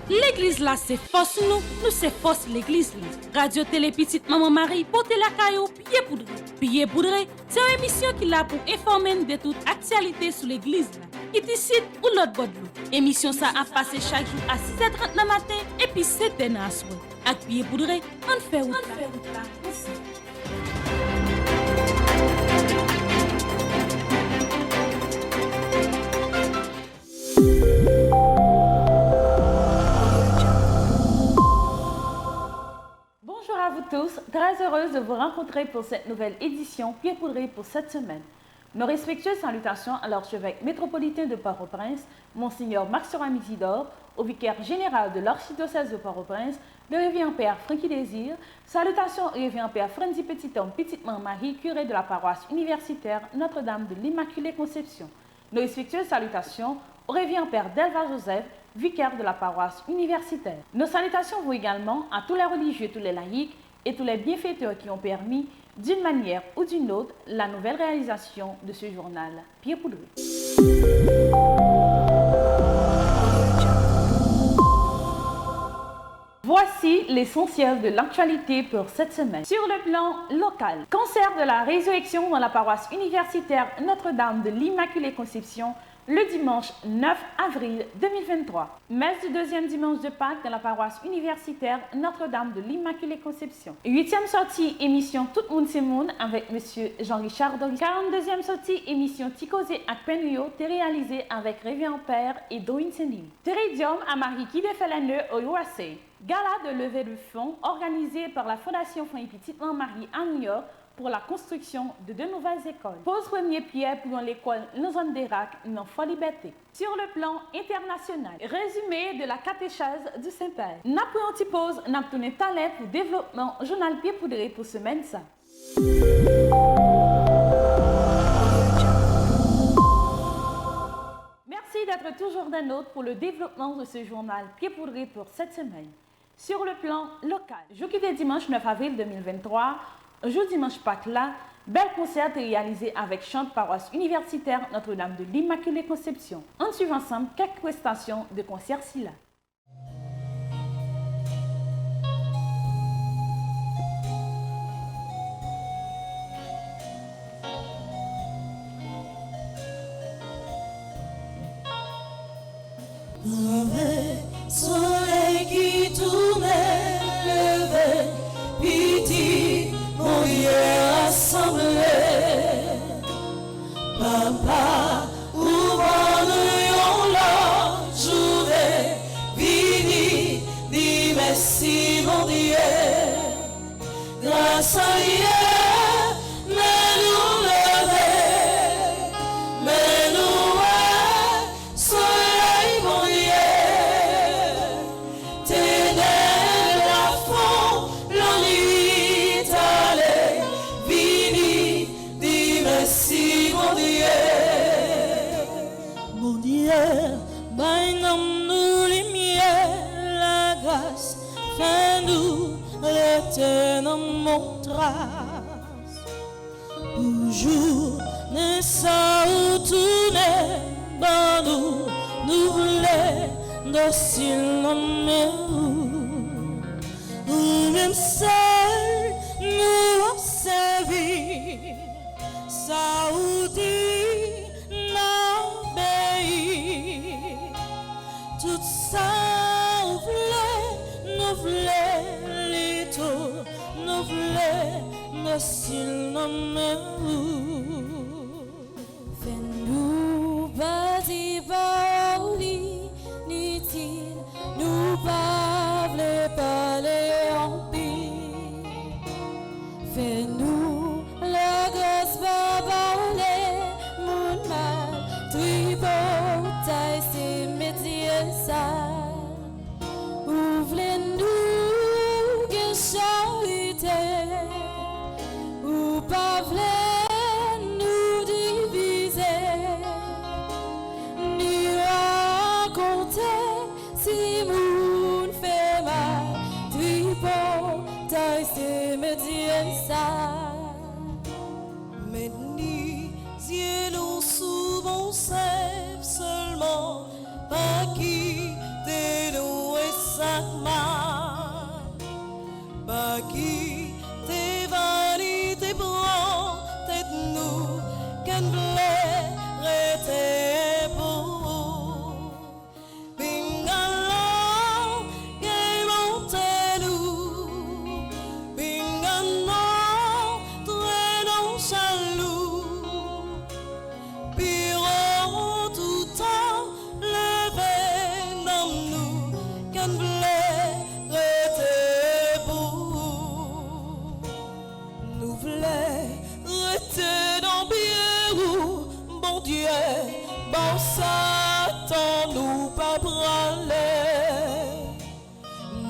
L'église là, c'est force nous c'est force l'église là. Radio Télé Petite Maman Marie, portez la caillou, pied poudré. Pied poudré, c'est une émission qui l'a pour informer de toute actualité sur l'église là. Qui décide ou l'autre bord de l'eau. Émission ça a passé chaque jour à 6h30 le matin et puis 7h à soir. Avec pied poudré, on fait route là. Aussi. Bonjour à vous tous, très heureuse de vous rencontrer pour cette nouvelle édition Pied poudré pour cette semaine. Nos respectueuses salutations à l'archevêque métropolitain de Port-au-Prince, Monseigneur Max-Soram Isidore, au vicaire général de l'archidiocèse de Port-au-Prince, le révérend Père Francky Désir, salutations au révérend Père Franzy Petit-Homme Petite-Maman Marie, curé de la paroisse universitaire Notre-Dame de l'Immaculée Conception. Nos respectueuses salutations au révérend Père Delva Joseph, vicaire de la paroisse universitaire. Nos salutations vont également à tous les religieux, tous les laïcs et tous les bienfaiteurs qui ont permis, d'une manière ou d'une autre, la nouvelle réalisation de ce journal Pied poudré. Voici l'essentiel de l'actualité pour cette semaine. Sur le plan local, concert de la résurrection dans la paroisse universitaire Notre-Dame de l'Immaculée Conception, le dimanche 9 avril 2023. Messe du deuxième dimanche de Pâques dans la paroisse universitaire Notre-Dame de l'Immaculée Conception. 8e sortie émission Tout le monde c'est monde avec M. Jean-Richard Dory. 42e sortie émission Ticosé à Penrio, réalisée avec Révérend Père et Doine Saint-Louis. Teridium à Marie qui défait la nœud au UAC. Gala de levée de fonds organisé par la Fondation Francky Petite-Maman Marie à New York pour la construction de deux nouvelles écoles. Pose premier pierre pour l'école Nozon d'Erac, non foi liberté. Sur le plan international, résumé de la catéchèse du Saint-Père. N'a pris un petit pause, n'a tourné talent pour développement journal Pied poudré pour semaine ça. Merci d'être toujours d'un nôtre pour le développement de ce journal Pied poudré pour cette semaine. Sur le plan local, jour qui est dimanche 9 avril 2023, jour dimanche Pâques là, bel concert réalisé avec chante paroisse universitaire Notre-Dame de l'Immaculée Conception. On suit ensemble quelques prestations de concert ci là. Soleil qui tournait, levé, piti, mon Dieu assemblé. Papa, ouvre-nous la journée, vini, dis merci mon Dieu. Grâce à Dieu. Dans mon trace, toujours ne ça tourner dans nous voulons docile ou même seul nous servir ça ou dit n'obéir tout ça nous voulons nous voulons docile fais-nous bâtir parler dit-il nous parler parler en paix fais-nous la grâce parler mon mal tripotaille c'est métier ça ouvre-nous ou pas vle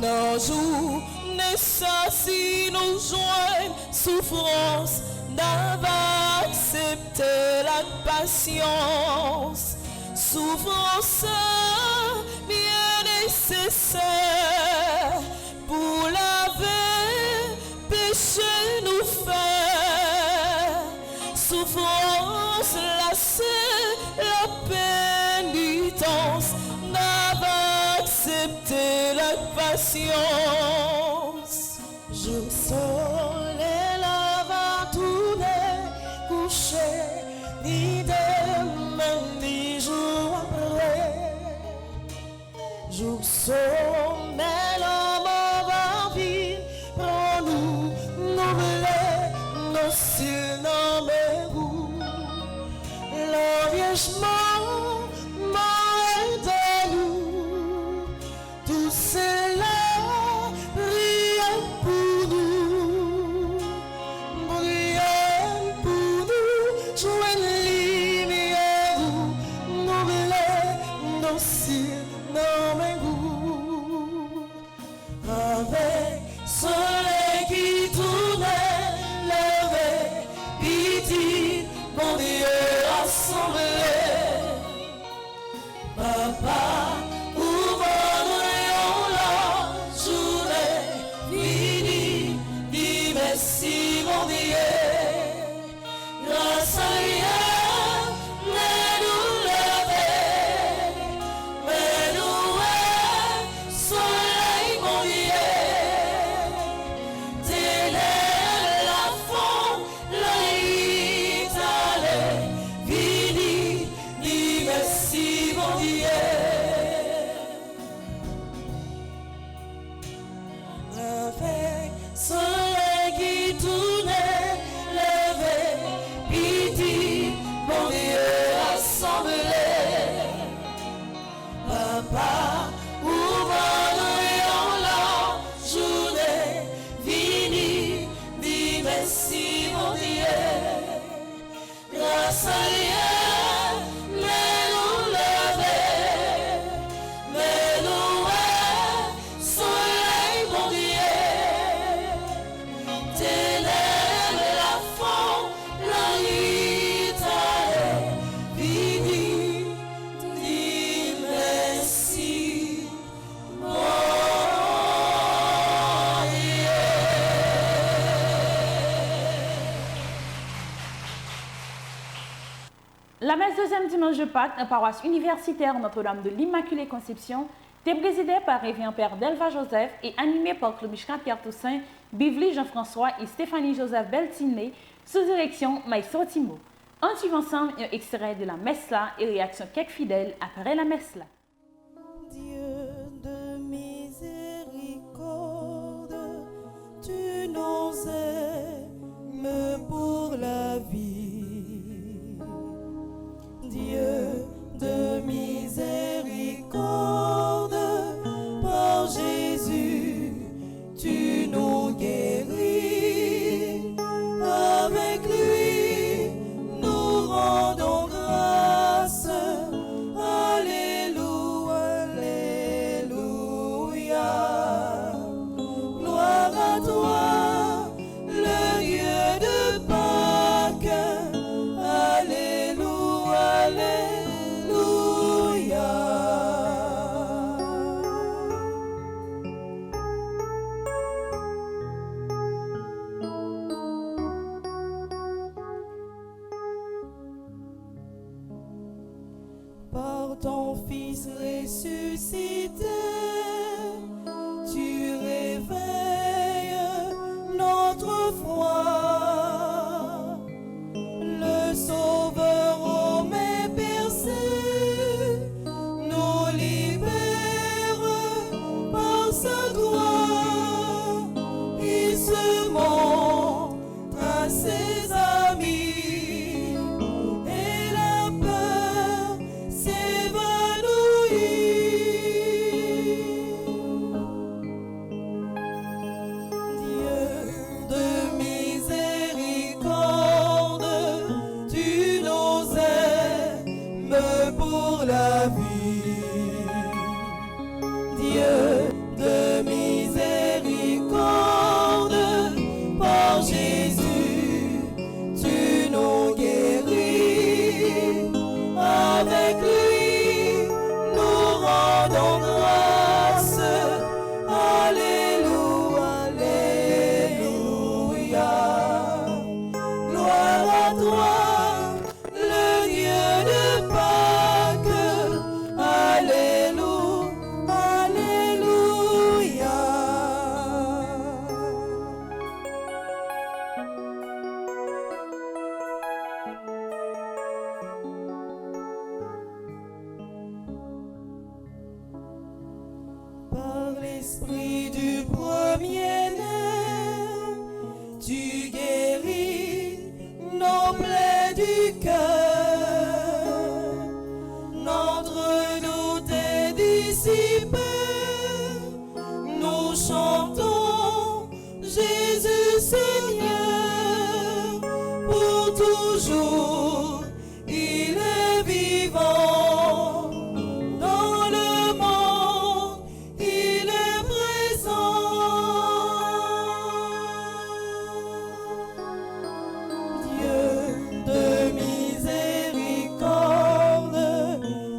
Dans jour, ça si nous joignent souffrance, d'avoir accepté la patience. Souffrance bien nécessaire pour laver péché nous faire. Souffrance là c'est la pénitence d'avoir accepté la patience. Je soleil va tourner coucher ni demain ni jour après. Jour sommeil l'homme va vivre pour nous blés nos cils nos mérous. L'engagement m'a de nous tout cela brille pour nous, jouer une lumière nous blés nos cils nos mérous. Avec soleil qui tournait, levé, petit, mon Dieu assemblé. Papa, ouvre-nous la journée, fini, dis merci mon Dieu. Grâce à Dieu, mais nous lever, mais nous soleil mon Dieu. Ténèbres la fond, la l'Italie, vini, dis merci mon Dieu. Avec soleil qui tournait, levé, piti, mon Dieu assemblé. Papa, ouvre-nous la journée, vini, dis merci mon Dieu. Grâce à Dieu, mais nous lever, mais nous soleil mon Dieu. Ténèbres la fond, la l'Italie, vini, dis merci mon Dieu. La messe deuxième dimanche de Pâques, la paroisse universitaire Notre-Dame de l'Immaculée Conception, était présidée par Révérend Père Delva Joseph et animée par Claude Pierre Toussaint, Bivli Jean-François et Stéphanie Joseph Beltiné, sous direction Maïso Timo. On suit ensemble un extrait de la messe là et réaction quelques fidèles après la messe là. Dieu de miséricorde, tu nous aimes pour la vie. Dieu de miséricorde, par Jésus, tu nous guéris. Avec lui, nous rendons grâce. Alléluia, Alléluia. Gloire à toi, le Dieu de Pâques. Alléluia, Alléluia. Par ton Fils ressuscité, tu réveilles notre foi. Le Sauveur homme est percé, nous libère par sa gloire. Il se montre à ses amis et la peur s'évanouit. Esprit du premier-né, tu guéris nos plaies du cœur. Notre doute est dissipé, nous chantons Jésus Seigneur, pour toujours il est vivant. Dans le monde il est présent. Dieu de miséricorde,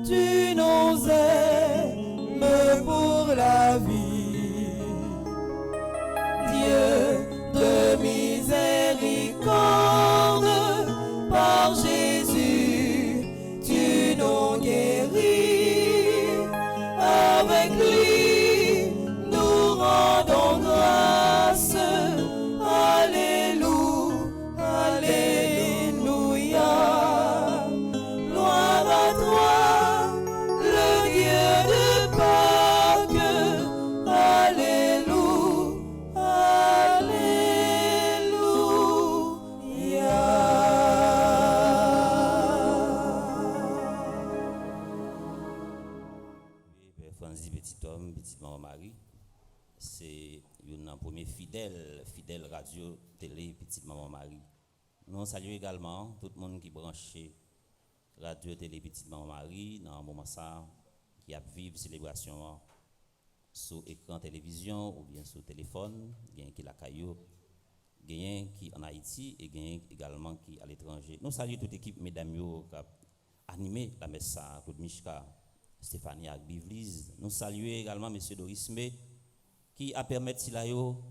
tu nous aimes pour la vie. Dieu de miséricorde, par Jésus, tu nous guéris. Avec lui, nous rendons grâce. Alléluia, Alléluia. Gloire à toi, le Dieu de Pâques. Alléluia, Père Franzi, petit homme, petite maman Marie, c'est un premier fidèle radio, télé, petite maman Marie. Nous saluons également tout le monde qui branché radio, télé, petite maman Marie dans un moment ça qui a vécu célébration sur écran télévision ou bien sur téléphone, bien qui la caillou, bien qui en Haïti et bien également qui à l'étranger. Nous saluons toute l'équipe mesdames qui a animé la messe ça, Claude Mishka, Stéphanie Agbivlis. Nous saluons également M. Doris May qui a permis Silayo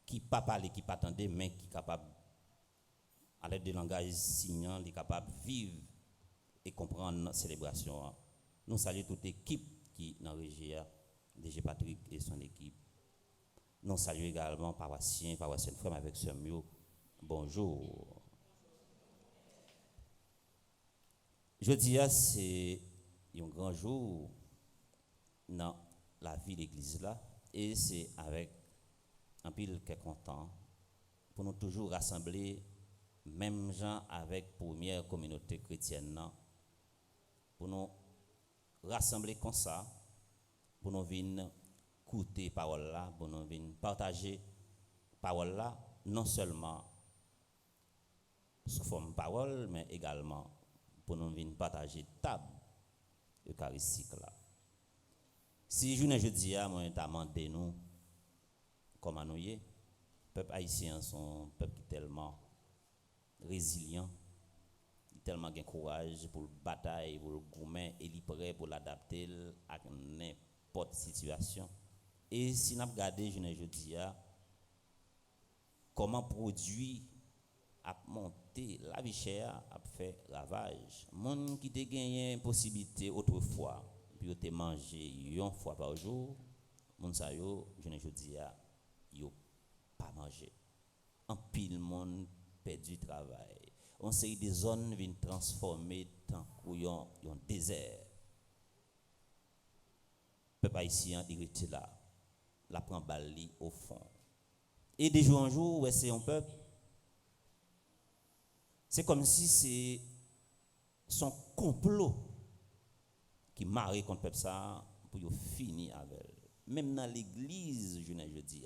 qui pas parler, qui pas attendre, mais qui est capable, à l'aide de langage signant, est capable de vivre et comprendre notre célébration. Nous saluons toute l'équipe qui est dans la région, DG Patrick et son équipe. Nous saluons également paroissiens, paroissiennes frères avec ce mieux. Bonjour. Jeudi, c'est un grand jour dans la vie de l'église là, et c'est avec un pile qui est content pour nous toujours rassembler, même gens avec première communauté chrétienne, pour nous rassembler comme ça, pour nous venir écouter parole là, pour nous venir partager parole là, non seulement sous forme parole, mais également pour nous venir partager table eucharistique là. Si journée jeudi a moi t'a demandé nous comment nous y peuple haïtien son peuple qui tellement résilient, tellement gain courage pour bataille, pour goumer et il prêt pour l'adapter à n'importe situation. Et si n'a regardé journée jeudi a comment produit a monté la vie chère a fait ravage. Monde qui te gagné possibilité autrefois puis te manger une fois par jour, monde ça yo journée jeudi a yo pas manger. En pile monde perdu travail. On série des zones viennent transformer tant couillon un désert. Peuple haïtien irrité là, la prend bali au fond. Et de jour en jour, ouais, c'est un peuple. C'est comme si c'est son complot qui marre contre le peuple ça pour finir avec elle. Même dans l'église, je dis,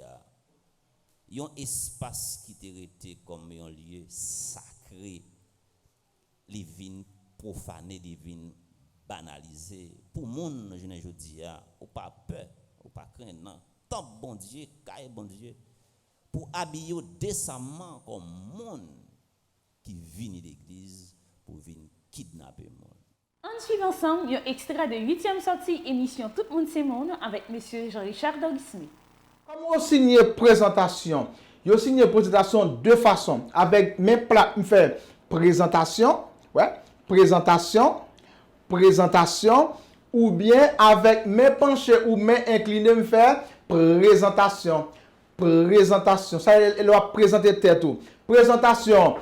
il y a un espace qui était resté comme un lieu sacré, les vignes profanées, les vignes banalisées. Pour monde, je dis, ou pas peur, ou pas craindre, non. Tant bon Dieu, caille bon Dieu, pour habiller décemment comme monde qui vient de l'église pour venir kidnapper le monde. On suit ensemble un extrait de 8e sortie émission Tout le monde c'est monde avec M. Jean-Richard Dorisme. Comme on signe présentation, on signe présentation de deux façons. Avec mes plats, on fait présentation, ouais, présentation, ou bien avec mes penchés ou mes inclinés, on fait présentation. Ça, elle va présenter tête tout. Présentation,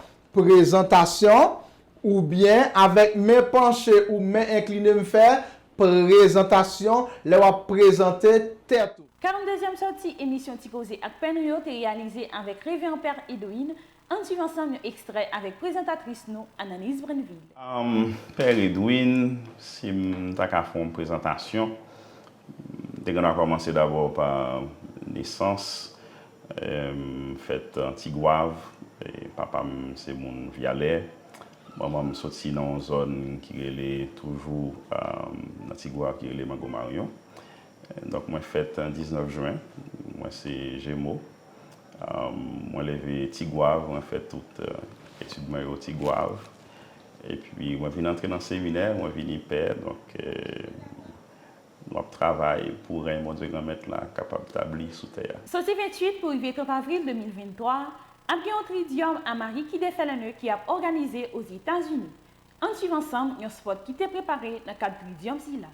ou bien avec mes penchés ou mes inclinés, me faire présentation, elle va présenter tête tout. 42e sortie émission Tikosé ak Penrio est réalisée avec Révérend Père Edouine. On suit ensemble un extrait avec présentatrice nous, Anaïs Brenville. Père Edouine, si je fais une présentation, je vais commencer d'abord par naissance, faite en Tigouave, papa c'est mon Vialet, maman je sorti dans une zone qui est toujours dans Tigouave, qui est Mango Marion. Donc moi faite en 19 juin, moi c'est Gémeaux. Moi levé Tigouave, moi fait toute étude au Tigouave. Et puis moi viens entrer dans le séminaire, moi viens père, donc notre travail pour un monde de mettre là capable d'établir sous terre. Sorti 28 pour arriver 30 avril 2023, après un tridium à Marie qui défait le nœud qui a organisé aux États-Unis. On suit ensemble un spot qui t'est préparé dans le cadre du tridium là.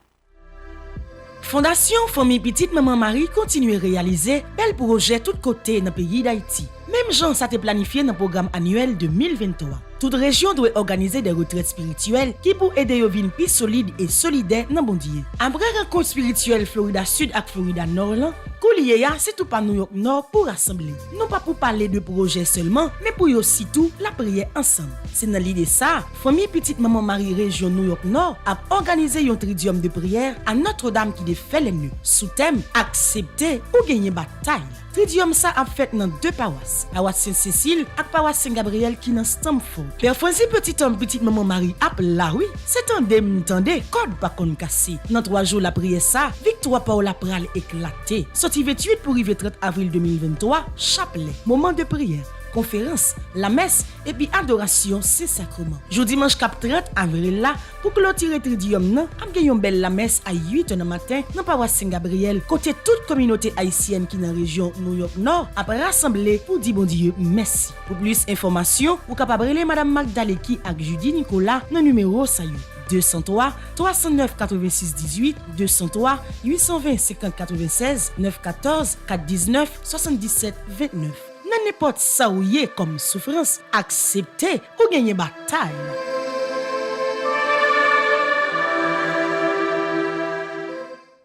Fondation Famille Petite Maman Marie continue à réaliser bel projet tout côté dans le pays d'Haïti. Même gens ça été planifié dans le programme annuel 2023. Toute région doit organiser des retraites spirituelles qui pour aider à vivre plus solide et solidaire dans bon Dieu. Après rencontre spirituelle Florida Sud et Florida Nord, Koulier c'est tout par New York Nord pour rassembler. Non pas pour parler de projet seulement, mais pour aussi tout la prière ensemble. C'est dans l'idée ça, Famille Petite Maman Marie région New York Nord a organisé un tridium de prière à Notre-Dame qui défait les nœuds. Sous thème accepter ou gagner bataille. Tridium ça a fait dans deux paroisses, paroisse Saint-Cécile et paroisse Saint-Gabriel qui dans Stamford. Père Francis petit homme petite maman Marie a là oui, c'est tendez code pas kon cassé. Dans 3 jours la prière ça, victoire Paola pral éclaté. Sorti 28 pour arriver 30 avril 2023, chapelet, moment de prière. Conférence, la messe et puis adoration, c'est sacrement. Jeudi dimanche 30 avril là, pour clôturer Tridium nan, am gen yon belle la messe à 8h du matin dans paroisse Saint-Gabriel, côté toute communauté haïtienne qui dans la région New York Nord, après rassembler pour dire bon Dieu merci. Pour plus d'informations, vous capable relais madame Magdaleki ak Judy Nicolas dans numéro ça 203 309 86 18 203 820 50 96 914 419 77 29. Dans n'importe ça ou y est comme souffrance, accepter ou gagner bataille.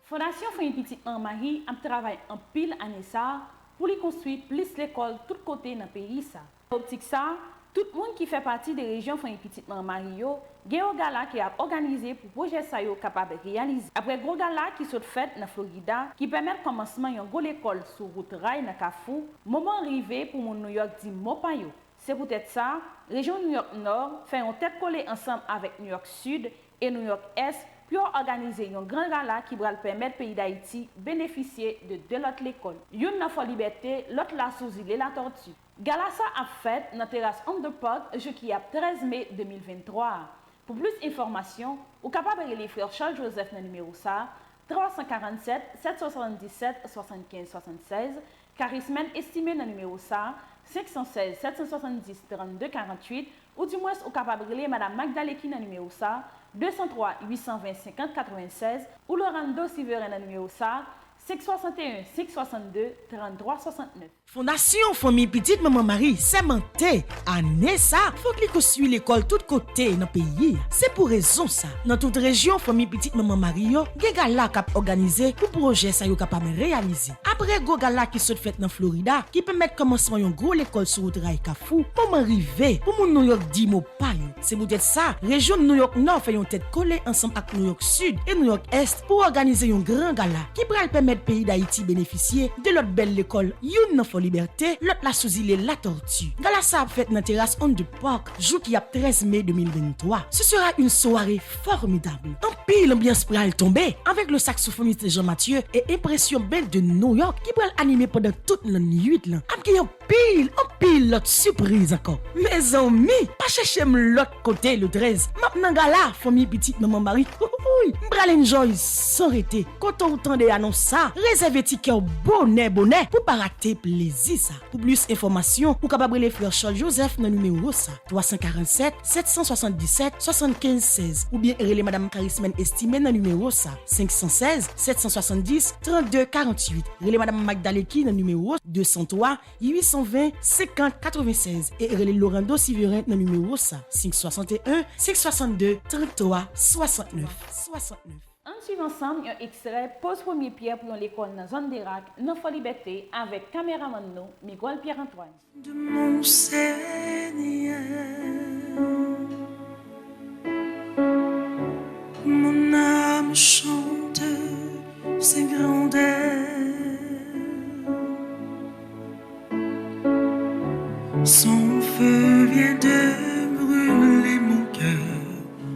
Fondation Famille Petite Maman Marie a travaillé en pile année ça pour y construire plus l'école tout côté dans le pays ça. Optique ça, tout le monde qui fait partie des régions Famille Petite Maman Marie yo, gen un gala qui a organisé pour projet ça yo capable de réaliser. Après gros gala qui sont fait dans Florida qui permet le commencement yon gros l'école sur route rail dans Kafou, moment arrivé pour mon New York dit mopa yo. C'est peut-être ça, région New York Nord fait un tête collée ensemble avec New York Sud et New York Est pour organiser un grand gala qui va permettre au pays d'Haïti bénéficier de deux autres écoles. Une dans Fort Liberté, l'autre là sous île La Tortue. Gala ça a fait dans terrasse Underpark jeudi 13 mai 2023. Pour plus d'informations, vous êtes capable de les frères Charles Joseph dans le numéro ça 347 777 75 76, Charismen estimé dans le numéro ça 516 770 32 48 ou du moins vous êtes capable de les madame Magdaleki dans le numéro ça 203 820 50 96 ou Laurando Silverin dans le numéro ça 561 562 33 69. Fondation Famille Petite Maman Marie, c'est menté. Année ça, faut que suit l'école tout côté dans le pays. C'est pour raison ça. Dans toute région Famille Petite Maman Marie yo, gen gala k'ap organisé pour projet ça yo capable réaliser. Après go gala qui sont fait dans Florida, qui permet commencement yon gros l'école sur route rail Kafou, pour m'arriver pour mon New York di mo pa yo. C'est peut-être ça, région New York Nord fait yon tête collée ensemble avec New York Sud et New York Est pour organiser un grand gala qui pral permettre pays d'Haïti bénéficier de l'autre belle école yon nan Fort Liberté, l'autre la sous île La Tortue. Gala ça a fait dans terrasse Underpark, jour qui a 13 mai 2023. Ce sera une soirée formidable. En pile l'ambiance pral tomber avec le saxophoniste Jean-Mathieu et impression belle de New York qui pral animer pendant toute la nuit là. Am gen en pile l'autre surprise encore. Mes amis, pas chercher l'autre côté le 13. Maintenant gala Famille Petite Maman Marie. M'pral enjoy sans arrêter. Quand on entend des annonces ça, réservez ticket bonnet pour pas rater plaisir ça. Pour plus d'informations, vous capable les frères Charles Joseph dans numéro ça 347 777 75 16 ou bien relais madame Charismen estimé dans numéro ça 516 770 32 48. Relais madame Magdaleki dans numéro 203 820 50 96 et relais Laurando Silverin dans numéro ça 561 562 33 69. On suit ensemble un extrait pose premier pierre pour l'école dans la zone d'Irak, dans la liberté, avec caméraman Miguel Pierre-Antoine. De mon Seigneur, mon âme chante ses grandeurs. Son feu vient de brûler mon cœur,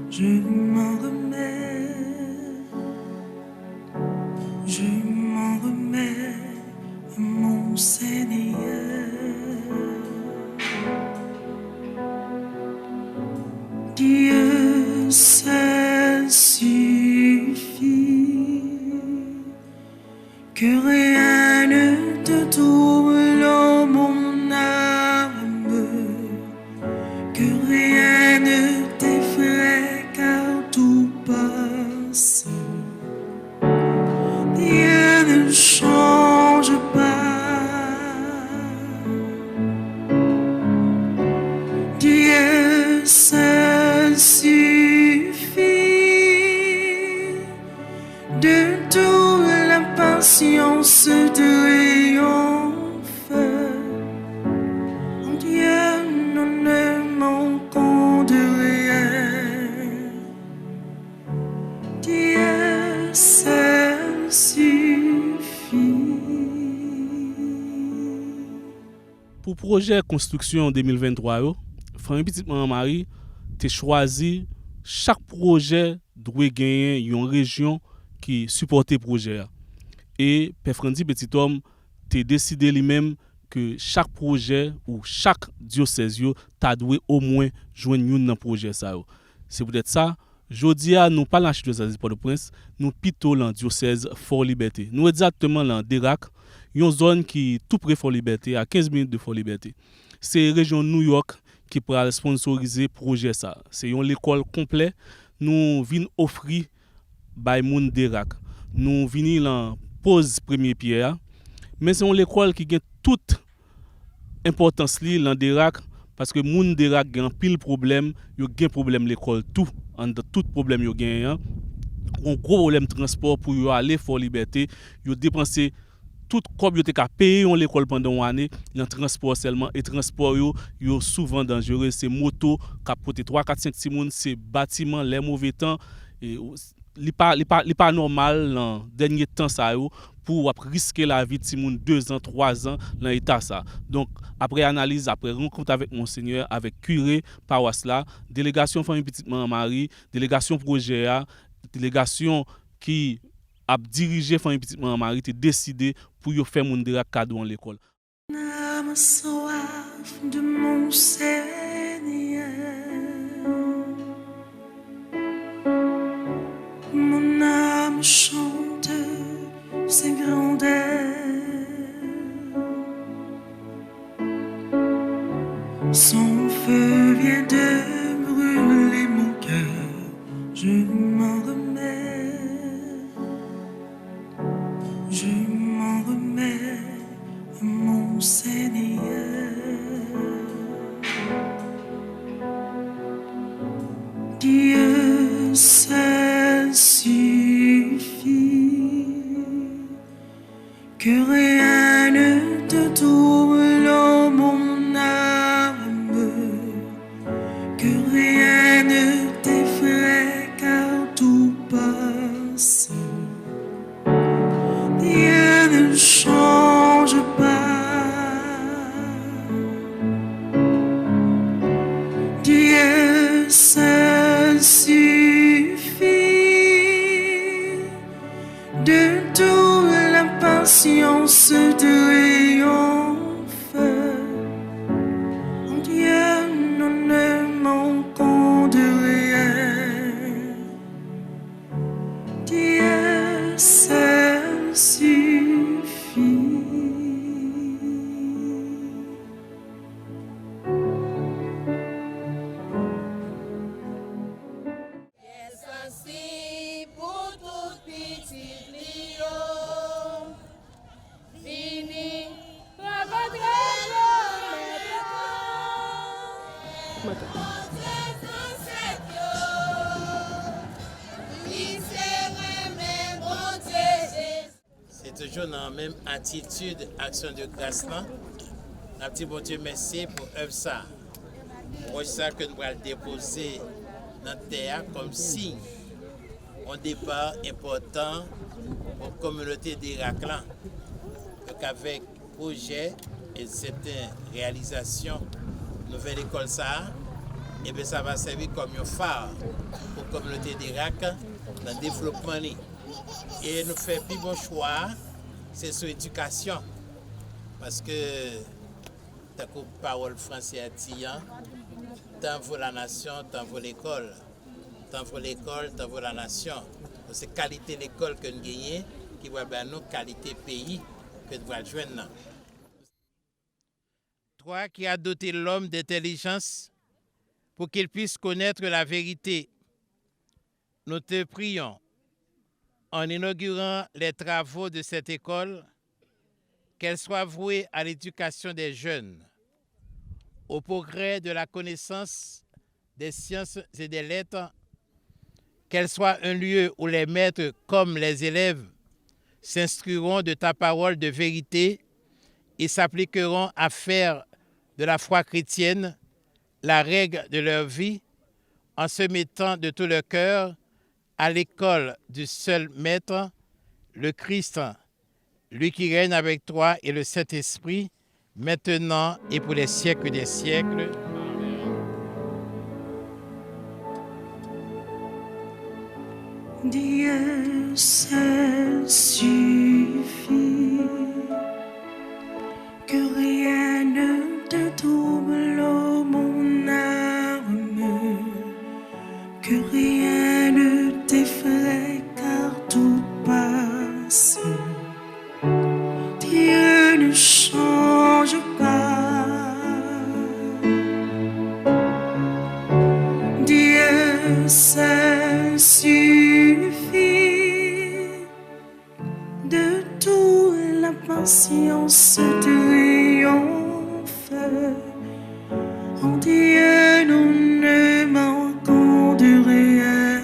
je m'en remets, je m'en remets à mon Seigneur. Dieu seul suffit, que rien ne te trouble, oh mon âme, que rien ne t'effraie car tout passe. Dieu ne change pas, Dieu seul suffit, de toute l'impatience triomphe. En Dieu, nous ne manquons de rien. Dieu seul suffit. Pour projet construction 2023, Famille Petite Maman Marie te choisi chaque projet doit gagner une région qui supporte le projet. Et Père Frandi Petit Homme te décidé lui-même que chaque projet ou chaque diocèse ta doit au moins joindre un projet ça. C'est peut-être ça. Jodi a nous pas dans l'archidiocèse de Port-au-Prince, nous plutôt dans diocèse Fort Liberté. Nous exactement dans Derac, une zone qui tout près Fort Liberté, à 15 minutes de Fort Liberté. C'est région New York qui pourra sponsoriser projet ça. C'est une école complète. Nous venons offrir by moun Derac. Nous venons en pose premier pierre. Mais c'est une école qui a toute importance li dans Derac parce que moun Derac a un pile problème, yo gen problème l'école tout, en tout problème yo gen. Un gros problème transport pour yo aller Fort Liberté, yo dépenser tout comme yo te ka payer on l'école pendant une année, le transport seulement et transport yo souvent dangereux, c'est moto qui porter 3 4 5 moun, c'est bâtiment les mauvais temps et li pas normal dans dernier temps ça yo pour risquer la vie de Timoun 2 ans, 3 ans dans l'état ça. Donc après analyse, après rencontre avec monseigneur, avec curé paroisse là, délégation famille Petite Maman Marie, délégation projet A, délégation qui a dirigé famille Petite Maman Marie, t'es décidé pour yo faire moun Derac cadeau en l'école. Âme soif de mon Seigneur, mon âme chante ses grandeurs. Son feu vient de brûler mon cœur, je m'en remets, je m'en remets à mon Seigneur. Dieu seul suffit, que rien ne te trouble, oh mon âme, que rien ne t'effraie car tout passe. Dieu ne change pas, Dieu seul suffit, de toute l'impatience triomphe. En Dieu, nous ne manquons de rien. Dieu seul suffit. Ainsi pour toute petite Lyon, vini, Travail toujours dans la même attitude, action de grâce là. Un petit bon Dieu merci pour œuvre ça. Pour ça que nous allons déposer dans la terre comme signe. Un départ important pour la communauté d'Irak là. Donc avec projet et certaines réalisations, nouvelle école ça, et bien ça va servir comme un phare pour la communauté d'Irak dans le développement. Et nous faisons plus bon choix, c'est sur l'éducation. Parce que, ta parole française à tant vaut la nation, tant vaut l'école. Tant vaut l'école, tant vaut la nation. C'est qualité l'école que nous gagnons qui va bien nous qualité pays que nous allons joindre. Toi qui as doté l'homme d'intelligence pour qu'il puisse connaître la vérité, nous te prions en inaugurant les travaux de cette école, qu'elle soit vouée à l'éducation des jeunes, au progrès de la connaissance des sciences et des lettres, qu'elle soit un lieu où les maîtres comme les élèves s'instruiront de ta parole de vérité et s'appliqueront à faire de la foi chrétienne la règle de leur vie en se mettant de tout leur cœur à l'école du seul Maître, le Christ, lui qui règne avec toi et le Saint-Esprit, maintenant et pour les siècles des siècles. Dieu seul suffit, que rien ne te trouble, ô mon âme, que rien ne t'effraie, car tout passe. Dieu ne change pas. Dieu seul suffit, de tout la patience triomphe. En Dieu nous ne manquons de rien.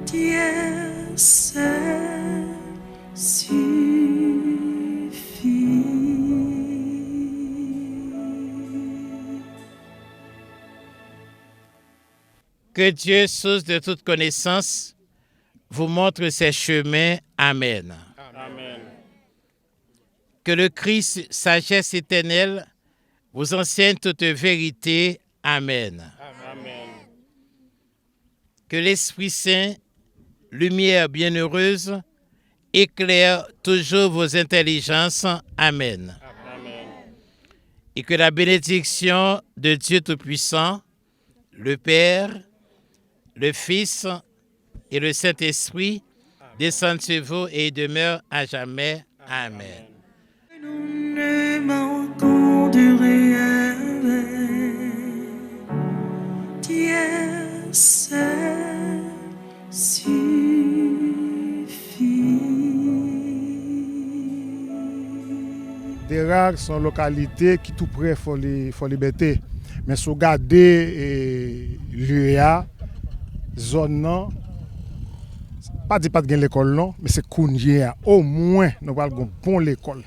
Dieu seul suffit. Que Dieu, source de toute connaissance, vous montre ses chemins. Amen. Amen. Que le Christ, sagesse éternelle, vous enseigne toute vérité. Amen. Amen. Que l'Esprit Saint, lumière bienheureuse, éclaire toujours vos intelligences. Amen. Amen. Et que la bénédiction de Dieu Tout-Puissant, le Père, le Fils et le Saint-Esprit descendent sur vous et demeurent à jamais. Amen. Nous ne manquons de rien. Dieu seul suffit. D'Irak sont localités qui tout près faut les bêter. Mais si vous regardez l'UEA, zone non, pas dit pas de l'école non, mais c'est Kounye. Au moins nous allons bon l'école.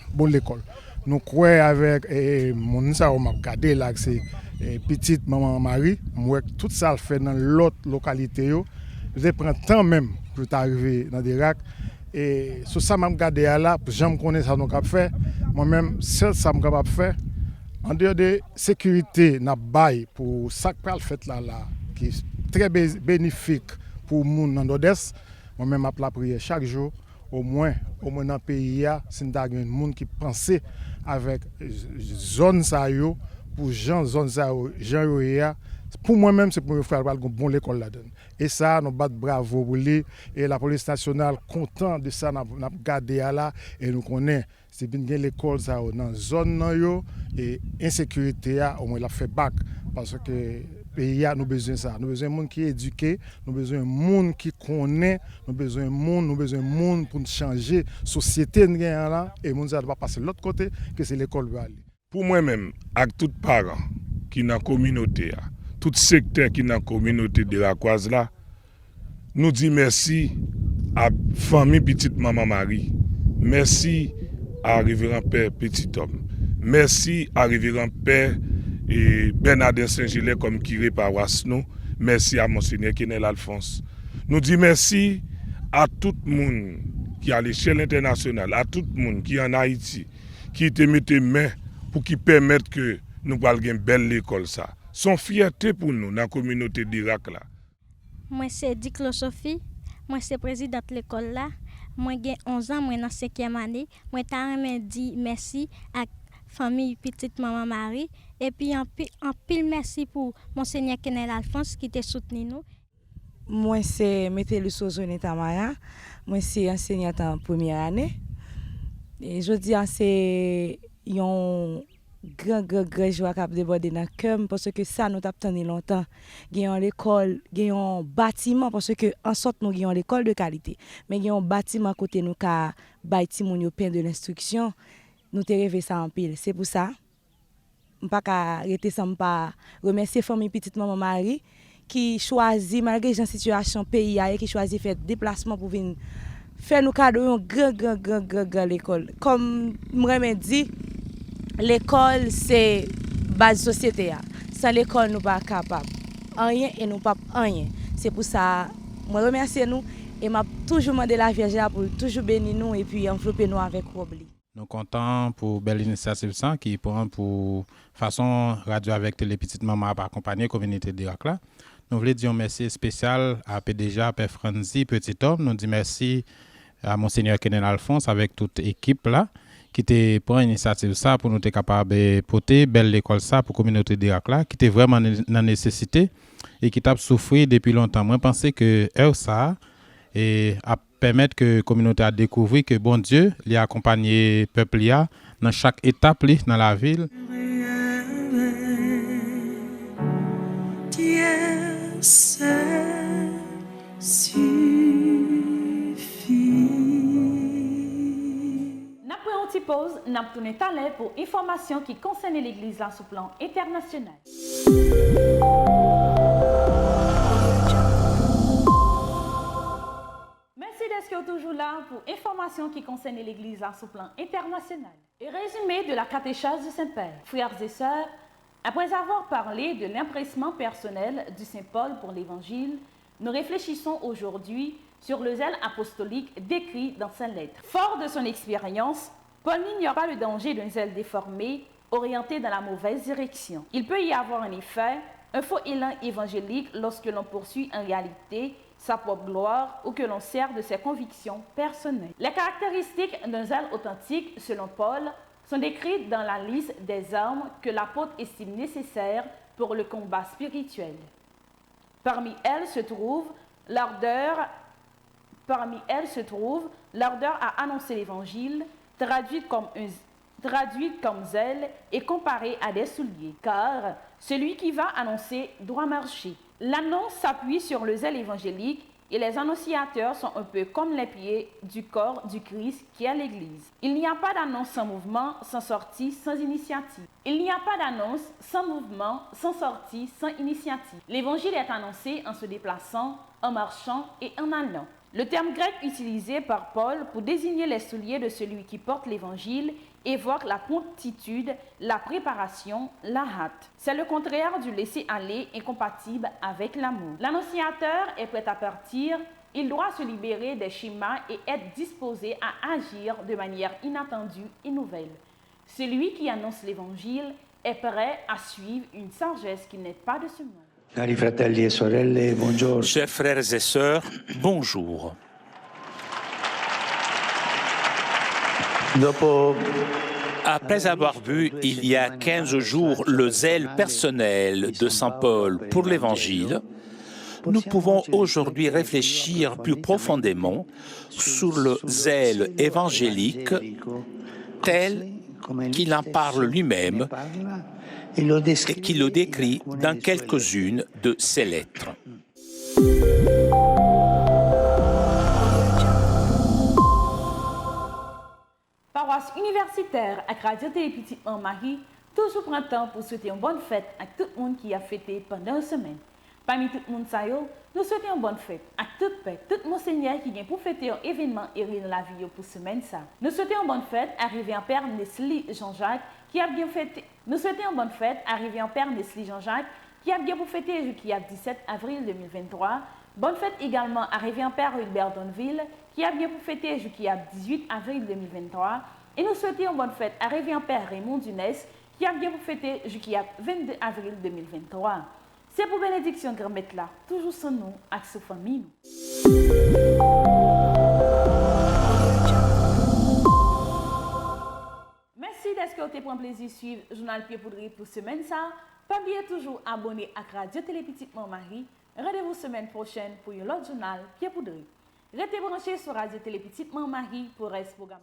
Nous croyons avec mon ça on m'a regardé là c'est petite maman Marie, moi tout ça le fait dans l'autre localité yo. Je prends temps même pour arriver dans l'Irak et sur ça m'a regardé là, j'aime connaître ça nous cap faire. Moi-même seul ça me capable faire. En dehors de sécurité n'a bail pour ça que fait là qui est très bénéfique pour moun dans l'Odesse. Moi-même la prière chaque jour au moins dans le pays si nous avons monde qui pense avec zone ça yo pour gens zone ça gens yo pour moi-même c'est pour me faire un bon l'école là-dedans et ça nous bat bravo pour lui et la police nationale content de ça n'a gardé là et nous connaît c'est bien l'école ça dans zone nan yo et insécurité au moins la fait back parce que pays a nous besoin ça nous besoin monde qui éduqué nous besoin monde qui connaît nous besoin monde pour changer société là et monde ça va passer l'autre côté que c'est l'école va aller pour moi-même avec tout parents qui dans communauté tout secteur qui dans communauté de la Croise là nous dit merci à famille petite maman Marie. Merci à révérend père Petit Homme. Merci à révérend père et Bernardin Saint-Gilles comme curé paroisse nous. Merci à monseigneur Kenel Alphonse. Nous disons merci à tout le monde qui est à l'échelle internationale, à tout le monde qui est en Haïti, qui te mette main pour qui permettre que nous parlions une belle école ça. Son fierté pour nous dans la communauté d'Irak là. Moi c'est Diclo Sophie, moi c'est présidente de l'école là. Moi j'ai 11 ans, moi dans 5e année. Moi t'as dit merci à famille petite maman Marie et puis en pile merci pour monseigneur Kenel Alphonse qui t'a soutenu nous. Moi c'est Mételou Sozone Tamaya, moi c'est enseignante en première année. Et je dis c'est un grand joie qui a débordé dans le cœur parce que ça nous attendait longtemps. Il y a l'école, il y a un bâtiment parce que en sorte nous avons l'école de qualité, mais il y a un bâtiment côté nous qui a bâti mon pain de l'instruction. Nous te rêvé ça en pile. C'est pour ça on pas arrêter sans pas remercier famille petite maman Marie qui choisit malgré la situation pays qui choisit faire déplacement pour venir faire nous cadeau un grand l'école. Comme me dit, l'école c'est base société. Sans l'école nous pas capable rien et nous pas rien. C'est pour ça moi remercier nous et m'a toujours demandé la Vierge pour toujours bénir nous et puis envelopper nous avec robe. Nous sommes contents pour belle initiative ça qui prend pour façon radio avec Télé Petite Maman pour accompagner la communauté d'Irak là. Nous voulons dire un merci spécial à PDG, à Père Franzi, Petit Homme. Nous disons merci à Monseigneur Kenel Alphonse avec toute l'équipe là qui te prend l'initiative ça pour nous être capable de porter belle école ça pour la communauté d'Irak là qui était vraiment dans nécessité et qui t'a souffert depuis longtemps. Moi je pense que ça et à permettre que la communauté a découvert que bon Dieu lui a accompagné le peuple dans chaque étape dans la ville. Dieu seul suffit. Après une petite pause, nous avons tourné talent pour informations qui concernent l'Église là sur le plan international. Merci d'être toujours là pour informations qui concernent l'Église là sur le plan international. Et résumé de la catéchèse du Saint-Père. Frères et sœurs, après avoir parlé de l'impressement personnel du Saint-Paul pour l'Évangile, nous réfléchissons aujourd'hui sur le zèle apostolique décrit dans sa lettre. Fort de son expérience, Paul n'ignore pas le danger d'un zèle déformé, orienté dans la mauvaise direction. Il peut y avoir en effet un faux élan évangélique lorsque l'on poursuit en réalité sa propre gloire ou que l'on sert de ses convictions personnelles. Les caractéristiques d'un zèle authentique, selon Paul, sont décrites dans la liste des armes que l'apôtre estime nécessaires pour le combat spirituel. Parmi elles se trouve l'ardeur à annoncer l'évangile, traduite comme zèle et comparée à des souliers, car celui qui va annoncer doit marcher. L'annonce s'appuie sur le zèle évangélique et les annonciateurs sont un peu comme les pieds du corps du Christ qui est l'Église. Il n'y a pas d'annonce sans mouvement, sans sortie, sans initiative. Il n'y a pas d'annonce sans mouvement, sans sortie, sans initiative. L'Évangile est annoncé en se déplaçant, en marchant et en allant. Le terme grec utilisé par Paul pour désigner les souliers de celui qui porte l'Évangile évoque la promptitude, la préparation, la hâte. C'est le contraire du laisser-aller incompatible avec l'amour. L'annonciateur est prêt à partir, il doit se libérer des schémas et être disposé à agir de manière inattendue et nouvelle. Celui qui annonce l'Évangile est prêt à suivre une sagesse qui n'est pas de ce monde. Cari fratelli e sorelle, buongiorno. Chers frères et sœurs, bonjour. Après avoir vu il y a 15 jours le zèle personnel de Saint Paul pour l'Évangile, nous pouvons aujourd'hui réfléchir plus profondément sur le zèle évangélique tel qu'il en parle lui-même et qu'il le décrit dans quelques-unes de ses lettres. Paroisse universitaire à Radio Télé Petite Maman Marie, toujours printemps pour souhaiter une bonne fête à tout le monde qui a fêté pendant une semaine. Parmi tout le monde, nous souhaitons une bonne fête à toute paix, tout monseigneur qui vient pour fêter un événement et dans la vie pour semaine ça. Nous souhaitons une bonne fête arrivé en père Nesli Jean-Jacques qui a bien fêté. Nous souhaitons une bonne fête arrivé en père Nesli Jean-Jacques qui a bien pour fêter qui a 17 avril 2023. Bonne fête également arrivé en père Hubert Donville qui a bien pour fêter qui a 18 avril 2023. Et nous souhaitons une bonne fête arrivé en père Raymond Dunès qui a bien pour fêter qui a 22 avril 2023. C'est pour bénédiction grand-mère là, toujours son nom avec sa famille. Merci d'être que vous avez plaisir de suivre le journal Pied Poudré pour semaine ça. Pas oublier toujours abonner à Radio Télé Petite Maman Marie. Rendez-vous semaine prochaine pour un autre journal Pied Poudré. Restez branchés sur Radio Télé Petite Maman Marie pour le reste programme.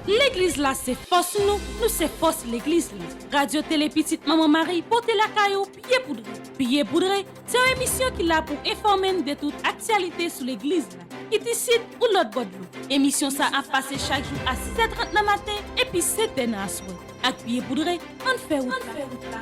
L'église là, c'est force nous c'est force l'église là. Radio Télé Petite Maman Marie, porte la caillou, pied poudré. Pied poudré, c'est une émission qui là pour informer de toute actualité sur l'église là. Qui décide ou l'autre bord de l'eau. Émission ça a passé chaque jour à 6h30 le matin et puis 7h à soir. Avec pied poudré, on fait route là.